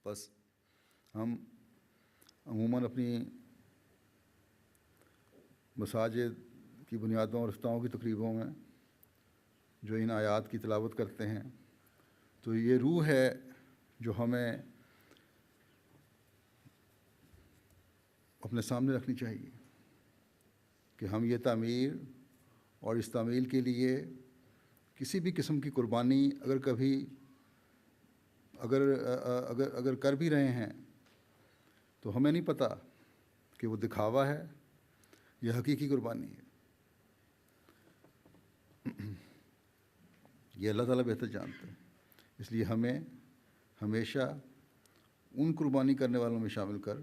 بس ہم عموماً اپنی مساجد کی بنیادوں اور افتتاحوں کی تقریبوں میں جو ان آیات کی تلاوت کرتے ہیں، تو یہ روح ہے جو ہمیں اپنے سامنے رکھنی چاہیے کہ ہم یہ تعمیر اور اس تعمیل کے لیے کسی بھی قسم کی قربانی اگر کر بھی رہے ہیں تو ہمیں نہیں پتہ کہ وہ دکھاوا ہے یا حقیقی قربانی ہے۔ یہ اللہ تعالیٰ بہتر جانتے ہیں، اس لیے ہمیں ہمیشہ ان قربانی کرنے والوں میں شامل کر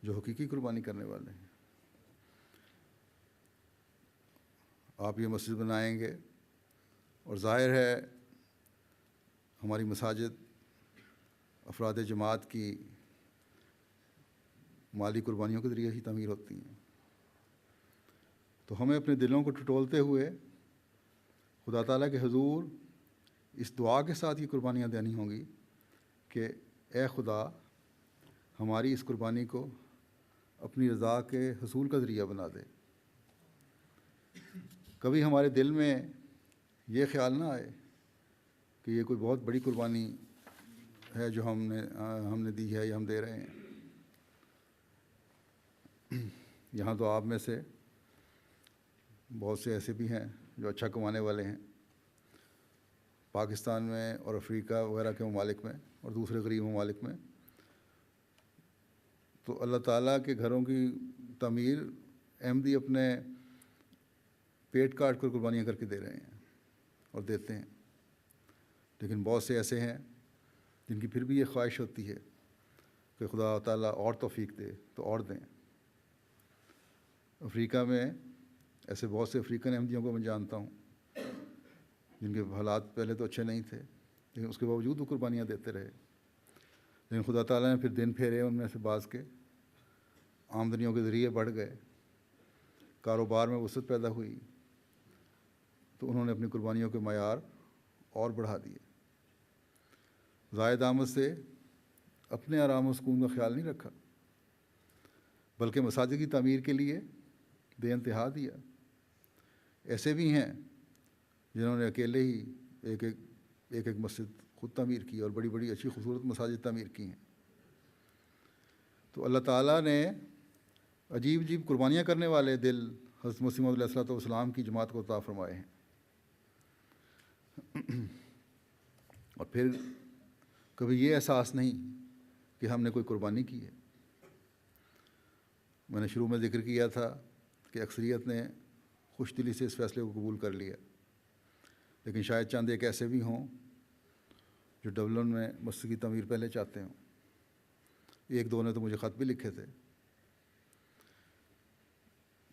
جو حقیقی قربانی کرنے والے ہیں۔ آپ یہ مسجد بنائیں گے اور ظاہر ہے ہماری مساجد افراد جماعت کی مالی قربانیوں کے ذریعے ہی تعمیر ہوتی ہیں، تو ہمیں اپنے دلوں کو ٹٹولتے ہوئے خدا تعالیٰ کے حضور اس دعا کے ساتھ یہ قربانیاں دینی ہوں گی کہ اے خدا ہماری اس قربانی کو اپنی رضا کے حصول کا ذریعہ بنا دے۔ کبھی ہمارے دل میں یہ خیال نہ آئے کہ یہ کوئی بہت بڑی قربانی ہے جو ہم نے دی ہے یا ہم دے رہے ہیں۔ یہاں تو آپ میں سے بہت سے ایسے بھی ہیں جو اچھا کمانے والے ہیں، پاکستان میں اور افریقہ وغیرہ کے ممالک میں اور دوسرے غریب ممالک میں، تو اللہ تعالیٰ کے گھروں کی تعمیر احمدی اپنے پیٹ کاٹ کر قربانیاں کر کے دے رہے ہیں اور دیتے ہیں، لیکن بہت سے ایسے ہیں جن کی پھر بھی یہ خواہش ہوتی ہے کہ خدا تعالیٰ اور توفیق دے تو اور دیں۔ افریقہ میں ایسے بہت سے افریقن احمدیوں کو میں جانتا ہوں جن کے حالات پہلے تو اچھے نہیں تھے، لیکن اس کے باوجود وہ قربانیاں دیتے رہے، لیکن خدا تعالیٰ نے پھر دن پھیرے، ان میں سے بعض کے آمدنیوں کے ذریعے بڑھ گئے، کاروبار میں وسعت پیدا ہوئی، تو انہوں نے اپنی قربانیوں کے معیار اور بڑھا دیے۔ زائد آمد سے اپنے آرام و سکون کا خیال نہیں رکھا، بلکہ مساجد کی تعمیر کے لیے بے انتہا دیا۔ ایسے بھی ہیں جنہوں نے اکیلے ہی ایک مسجد خود تعمیر کی اور بڑی بڑی اچھی خوبصورت مساجد تعمیر کی ہیں۔ تو اللہ تعالیٰ نے عجیب عجیب قربانیاں کرنے والے دل حضرت مسیح موعود علیہ السلام کی جماعت کو عطا فرمائے ہیں۔ اور پھر کبھی یہ احساس نہیں کہ ہم نے کوئی قربانی کی ہے۔ میں نے شروع میں ذکر کیا تھا کہ اکثریت نے خوش دلی سے اس فیصلے کو قبول کر لیا، لیکن شاید چند ایک ایسے بھی ہوں جو ڈبلن میں مسجد کی تعمیر پہلے چاہتے ہوں۔ ایک دو نے تو مجھے خط بھی لکھے تھے۔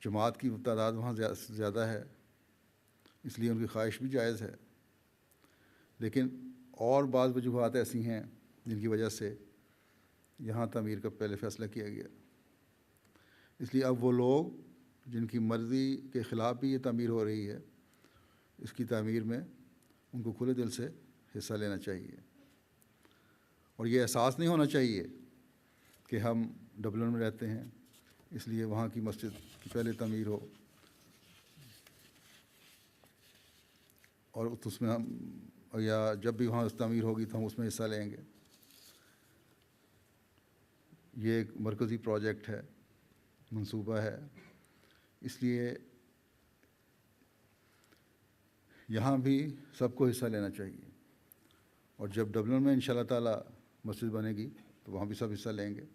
جماعت کی تعداد وہاں زیادہ ہے، اس لیے ان کی خواہش بھی جائز ہے، لیکن اور بعض وجوہات ایسی ہیں جن کی وجہ سے یہاں تعمیر کا پہلے فیصلہ کیا گیا۔ اس لیے اب وہ لوگ جن کی مرضی کے خلاف بھی یہ تعمیر ہو رہی ہے، اس کی تعمیر میں ان کو کھلے دل سے حصہ لینا چاہیے، اور یہ احساس نہیں ہونا چاہیے کہ ہم ڈبلن میں رہتے ہیں اس لیے وہاں کی مسجد کی پہلے تعمیر ہو اور اس میں ہم یا جب بھی وہاں تعمیر ہوگی تو ہم اس میں حصہ لیں گے۔ یہ ایک مرکزی پروجیکٹ ہے، منصوبہ ہے، اس لیے یہاں بھی سب کو حصہ لینا چاہیے، اور جب ڈبلن میں انشاء اللہ تعالیٰ مسجد بنے گی تو وہاں بھی سب حصہ لیں گے۔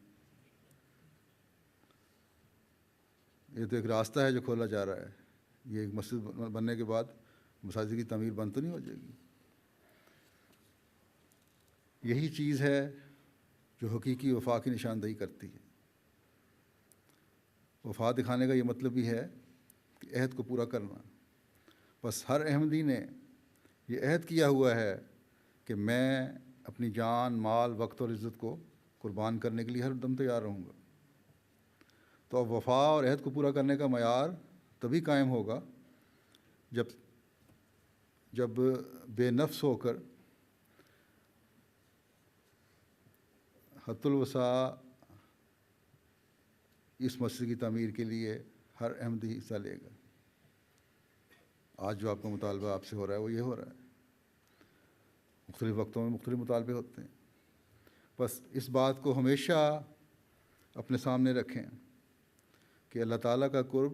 یہ تو ایک راستہ ہے جو کھولا جا رہا ہے، یہ ایک مسجد بننے کے بعد مساجد کی تعمیر بند تو نہیں ہو جائے گی۔ یہی چیز ہے جو حقیقی وفا کی نشاندہی کرتی ہے۔ وفا دکھانے کا یہ مطلب بھی ہے کہ عہد کو پورا کرنا۔ بس ہر احمدی نے یہ عہد کیا ہوا ہے کہ میں اپنی جان، مال، وقت اور عزت کو قربان کرنے کے لیے ہر دم تیار رہوں گا۔ تو اب وفا اور عہد کو پورا کرنے کا معیار تبھی قائم ہوگا جب بے نفس ہو کر حت الوسع اس مسجد کی تعمیر کے لیے ہر احمدی حصہ لے گا۔ آج جو آپ کا مطالبہ آپ سے ہو رہا ہے وہ یہ ہو رہا ہے، مختلف وقتوں میں مختلف مطالبے ہوتے ہیں۔ بس اس بات کو ہمیشہ اپنے سامنے رکھیں کہ اللہ تعالیٰ کا قرب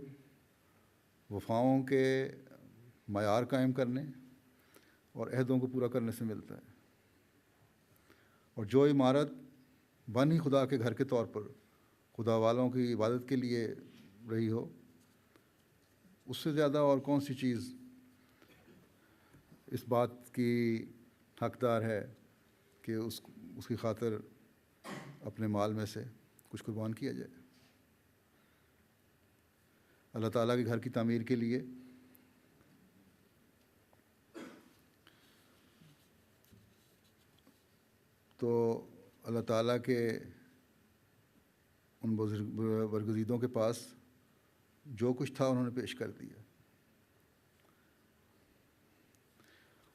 وفاؤں کے معیار قائم کرنے اور عہدوں کو پورا کرنے سے ملتا ہے، اور جو عمارت بن ہی خدا کے گھر کے طور پر خدا والوں کی عبادت کے لیے رہی ہو، اس سے زیادہ اور کون سی چیز اس بات کی حقدار ہے کہ اس کی خاطر اپنے مال میں سے کچھ قربان کیا جائے۔ اللہ تعالیٰ کے گھر کی تعمیر کے لیے تو اللہ تعالیٰ کے ان برگزیدوں کے پاس جو کچھ تھا انہوں نے پیش کر دیا،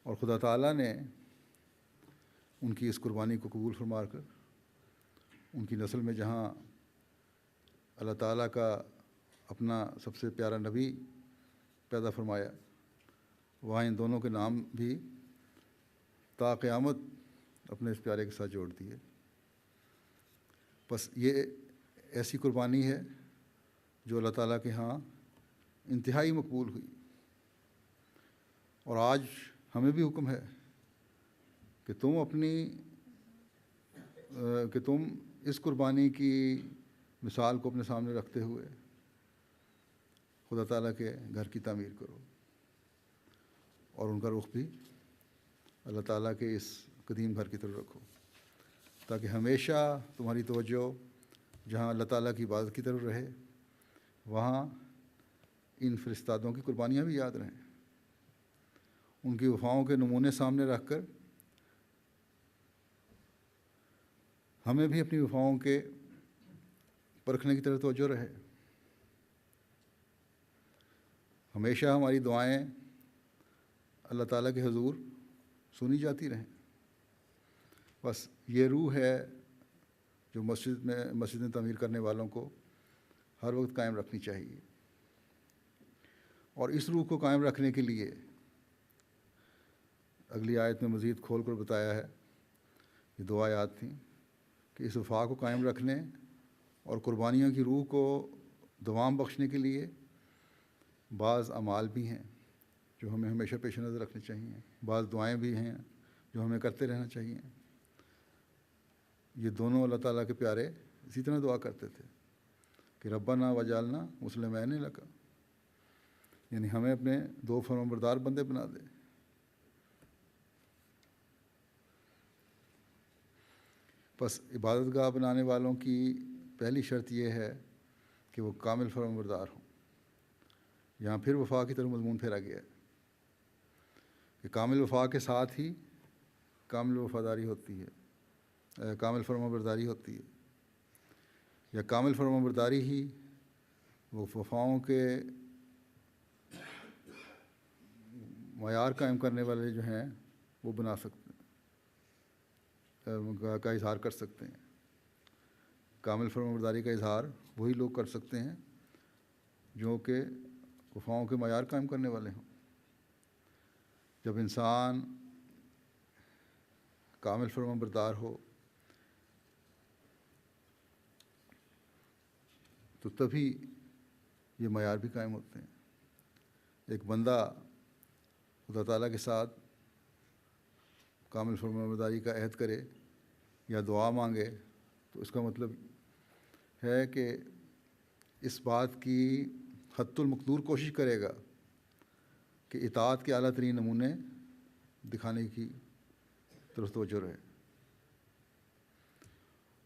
اور خدا تعالیٰ نے ان کی اس قربانی کو قبول فرما کر ان کی نسل میں جہاں اللہ تعالیٰ کا اپنا سب سے پیارا نبی پیدا فرمایا، وہاں ان دونوں کے نام بھی تا قیامت اپنے اس پیارے کے ساتھ جوڑ دیے۔ بس یہ ایسی قربانی ہے جو اللہ تعالیٰ کے ہاں انتہائی مقبول ہوئی، اور آج ہمیں بھی حکم ہے کہ تم اس قربانی کی مثال کو اپنے سامنے رکھتے ہوئے خدا تعالیٰ کے گھر کی تعمیر کرو، اور ان کا رخ بھی اللہ تعالیٰ کے اس قدیم گھر کی طرف رکھو، تاکہ ہمیشہ تمہاری توجہ جہاں اللہ تعالیٰ کی عبادت کی طرف رہے، وہاں ان فرستادوں کی قربانیاں بھی یاد رہیں، ان کی وفاؤں کے نمونے سامنے رکھ کر ہمیں بھی اپنی وفاؤں کے پرکھنے کی طرف توجہ رہے، ہمیشہ ہماری دعائیں اللہ تعالیٰ کے حضور سنی جاتی رہیں۔ بس یہ روح ہے جو مسجدیں تعمیر کرنے والوں کو ہر وقت قائم رکھنی چاہیے، اور اس روح کو قائم رکھنے کے لیے اگلی آیت میں مزید کھول کر بتایا ہے، یہ دو آیات تھیں، کہ اس وفا کو قائم رکھنے اور قربانیوں کی روح کو دوام بخشنے کے لیے بعض اعمال بھی ہیں جو ہمیں ہمیشہ پیش نظر رکھنے چاہیے، بعض دعائیں بھی ہیں جو ہمیں کرتے رہنا چاہیے۔ یہ دونوں اللہ تعالیٰ کے پیارے اسی طرح دعا کرتے تھے کہ ربنا وجعلنا مسلمین لک، یعنی ہمیں اپنے دو فرمانبردار بندے بنا دے۔ بس عبادت گاہ بنانے والوں کی پہلی شرط یہ ہے کہ وہ کامل فرمانبردار ہوں۔ یہاں پھر وفا کی طرف مضمون پھیرا گیا ہے کہ کامل وفا کے ساتھ ہی کامل وفاداری ہوتی ہے، کامل فرمانبرداری ہوتی ہے، یا کامل فرمانبرداری ہی وہ وفاؤں کے معیار قائم کرنے والے جو ہیں وہ بنا سکتے ہیں، کا اظہار کر سکتے ہیں۔ کامل فرمانبرداری کا اظہار وہی لوگ کر سکتے ہیں جو کہ وفاؤں کے معیار قائم کرنے والے ہوں۔ جب انسان کامل فرمانبردار ہو تو تبھی یہ معیار بھی قائم ہوتے ہیں۔ ایک بندہ خدا تعالیٰ کے ساتھ کامل فرمانبرداری کا عہد کرے یا دعا مانگے تو اس کا مطلب ہے کہ اس بات کی حد المقدور کوشش کرے گا کہ اطاعت کے اعلیٰ ترین نمونے دکھانے کی طرف توجہ رہے،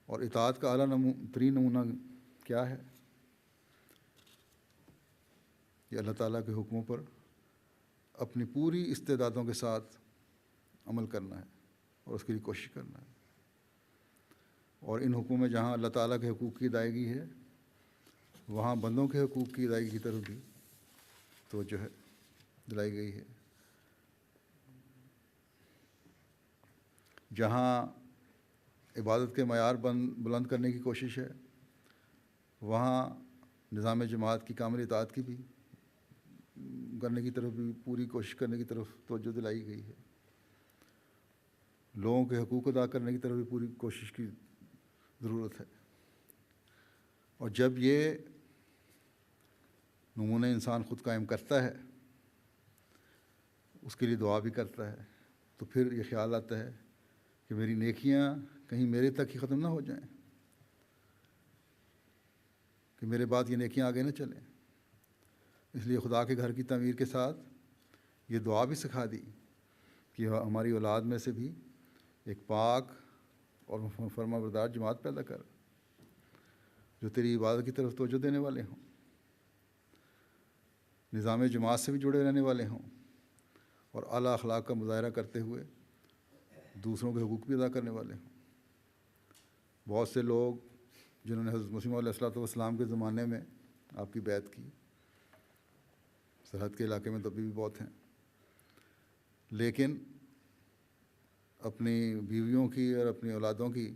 اور اطاعت کا اعلیٰ ترین نمونہ کیا ہے؟ یہ اللہ تعالیٰ کے حکموں پر اپنی پوری استعدادوں کے ساتھ عمل کرنا ہے اور اس کے لیے کوشش کرنا ہے، اور ان حکموں میں جہاں اللہ تعالیٰ کے حقوق کی ادائیگی ہے وہاں بندوں کے حقوق کی ادائیگی کی طرف بھی توجہ ہے دلائی گئی ہے۔ جہاں عبادت کے معیار بلند کرنے کی کوشش ہے، وہاں نظام جماعت کی کامل اطاعت کی بھی کرنے کی طرف بھی پوری کوشش کرنے کی طرف توجہ دلائی گئی ہے، لوگوں کے حقوق ادا کرنے کی طرف بھی پوری کوشش کی ضرورت ہے۔ اور جب یہ نمونہ انسان خود قائم کرتا ہے، اس کے لیے دعا بھی کرتا ہے، تو پھر یہ خیال آتا ہے کہ میری نیکیاں کہیں میرے تک ہی ختم نہ ہو جائیں، کہ میرے بعد یہ نیکیاں آگے نہ چلیں۔ اس لیے خدا کے گھر کی تعمیر کے ساتھ یہ دعا بھی سکھا دی کہ ہماری اولاد میں سے بھی ایک پاک اور فرما بردار جماعت پیدا کر، جو تیری عبادت کی طرف توجہ دینے والے ہوں، نظام جماعت سے بھی جڑے رہنے والے ہوں، اور اعلیٰ اخلاق کا مظاہرہ کرتے ہوئے دوسروں کے حقوق بھی ادا کرنے والے ہوں۔ بہت سے لوگ جنہوں نے حضرت مسیح علیہ الصلوۃ والسلام کے زمانے میں آپ کی بیعت کی، سرحد کے علاقے میں تو ابھی بھی بہت ہیں، لیکن اپنی بیویوں کی اور اپنی اولادوں کی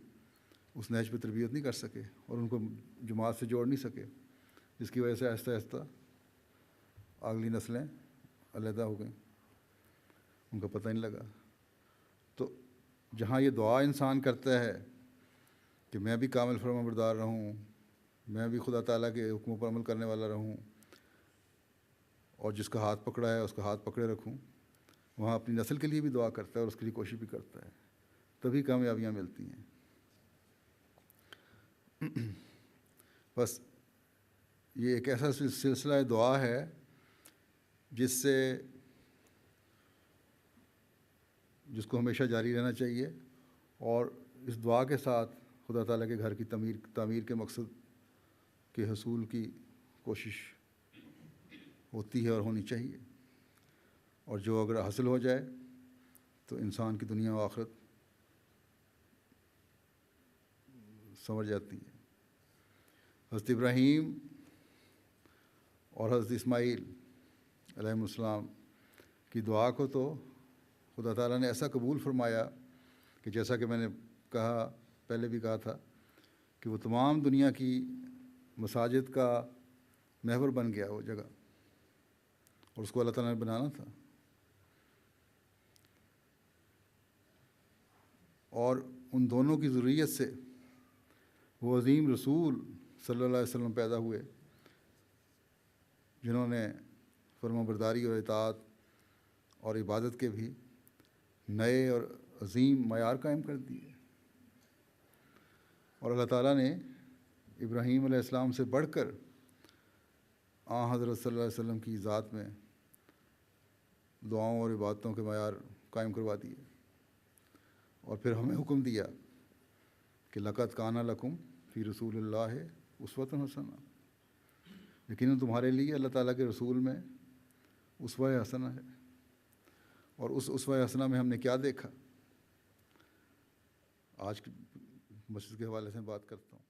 اس نہج پہ تربیت نہیں کر سکے اور ان کو جماعت سے جوڑ نہیں سکے، جس کی وجہ سے آہستہ آہستہ اگلی نسلیں علیحدہ ہو گئیں، ان کا پتہ نہیں لگا۔ تو جہاں یہ دعا انسان کرتا ہے کہ میں بھی کامل فرما بردار رہوں، میں بھی خدا تعالیٰ کے حکموں پر عمل کرنے والا رہوں، اور جس کا ہاتھ پکڑا ہے اس کا ہاتھ پکڑے رکھوں، وہاں اپنی نسل کے لیے بھی دعا کرتا ہے اور اس کے لیے کوشش بھی کرتا ہے، تبھی کامیابیاں ملتی ہیں۔ بس یہ ایک ایسا سلسلہ دعا ہے جس کو ہمیشہ جاری رہنا چاہیے، اور اس دعا کے ساتھ خدا تعالیٰ کے گھر کی تعمیر کے مقصد کے حصول کی کوشش ہوتی ہے اور ہونی چاہیے، اور جو اگر حاصل ہو جائے تو انسان کی دنیا و آخرت سنور جاتی ہے۔ حضرت ابراہیم اور حضرت اسماعیل علیہ السلام کی دعا کو تو خدا تعالیٰ نے ایسا قبول فرمایا کہ جیسا کہ میں نے کہا، پہلے بھی کہا تھا، کہ وہ تمام دنیا کی مساجد کا محور بن گیا وہ جگہ، اور اس کو اللہ تعالیٰ نے بنانا تھا۔ اور ان دونوں کی ذریت سے وہ عظیم رسول صلی اللہ علیہ وسلم پیدا ہوئے، جنہوں نے فرما برداری اور اطاعت اور عبادت کے بھی نئے اور عظیم معیار قائم کر دیے، اور اللہ تعالیٰ نے ابراہیم علیہ السلام سے بڑھ کر حضرت صلی اللہ علیہ وسلم کی ذات میں دعاؤں اور عبادتوں کے معیار قائم کروا دیے، اور پھر ہمیں حکم دیا کہ لقد کان لکم فی رسول اللہ اسوۃ حسنہ، یقیناً تمہارے لیے اللہ تعالیٰ کے رسول میں اسوہ حسنہ ہے۔ اور اس اسوہ حسنہ میں ہم نے کیا دیکھا؟ آج کی مسجد کے حوالے سے بات کرتا ہوں۔